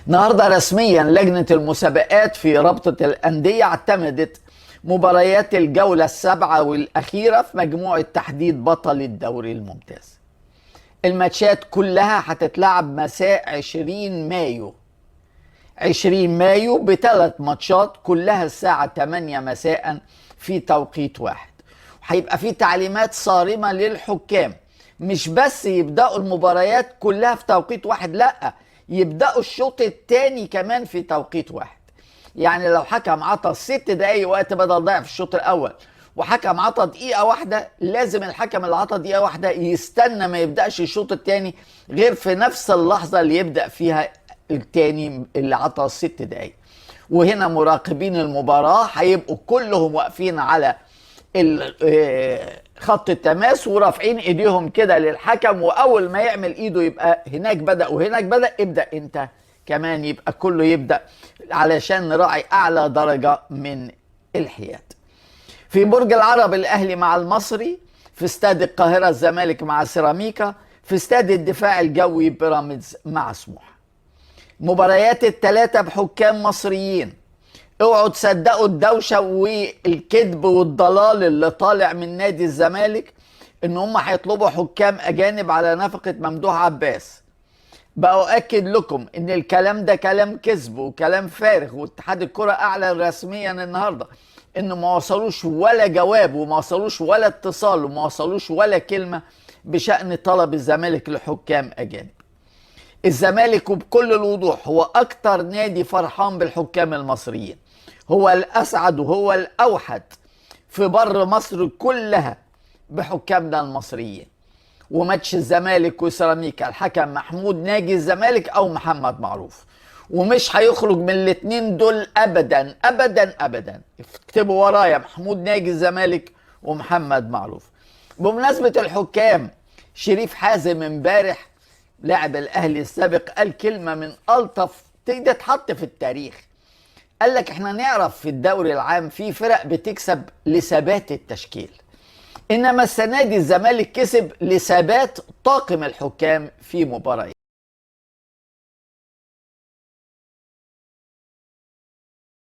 النهارده رسميا لجنة المسابقات في رابطة الأندية اعتمدت مباريات الجولة السابعة والأخيرة في مجموعة تحديد بطل الدوري الممتاز. الماتشات كلها هتتلعب مساء 20 مايو 20 مايو بثلاث ماتشات كلها الساعة 8 مساء في توقيت واحد. وهيبقى في تعليمات صارمة للحكام، مش بس يبدأوا المباريات كلها في توقيت واحد، لأ، يبدأوا الشوط الثاني كمان في توقيت واحد. يعني لو حكم عطى 6 دقايق وقت بدل ضيع في الشوط الأول وحكم عطى دقيقة واحدة، لازم الحكم اللي عطى دقيقة واحدة يستنى ما يبدأش الشوط الثاني غير في نفس اللحظة اللي يبدأ فيها الثاني اللي عطى 6 دقايق. وهنا مراقبين المباراة هيبقوا كلهم واقفين على خط التماس ورافعين ايديهم كده للحكم، واول ما يعمل ايده يبقى هناك بدأ وهناك بدأ، ابدأ انت كمان، يبقى كله يبدأ علشان نراعي اعلى درجة من الحياد. في برج العرب الاهلي مع المصري، في استاد القاهرة الزمالك مع سيراميكا، في استاد الدفاع الجوي بيراميدز مع سموحة. مباريات الثلاثة بحكام مصريين. اوعوا تصدقوا الدوشة والكذب والضلال اللي طالع من نادي الزمالك ان هم هيطلبوا حكام اجانب على نفقة ممدوح عباس. بقى أؤكد لكم ان الكلام ده كلام كذب وكلام فارغ، واتحاد الكرة اعلن رسميا النهاردة انه ما وصلوش ولا جواب وما وصلوش ولا اتصال وما وصلوش ولا كلمة بشأن طلب الزمالك لحكام اجانب. الزمالك وبكل الوضوح هو اكتر نادي فرحان بالحكام المصريين، هو الاسعد وهو الاوحد في بر مصر كلها بحكامنا المصريين. وماتش الزمالك وسيراميكا الحكم محمود ناجي الزمالك او محمد معروف، ومش هيخرج من الاتنين دول ابدا ابدا ابدا. اكتبوا ورايا محمود ناجي الزمالك ومحمد معروف. بمناسبة الحكام، شريف حازم امبارح لاعب الاهلي السابق قال كلمة من الطف تتحط في التاريخ. قال لك احنا نعرف في الدوري العام في فرق بتكسب لثبات التشكيل، انما السنة دي الزمالك كسب لثبات طاقم الحكام في مباراة.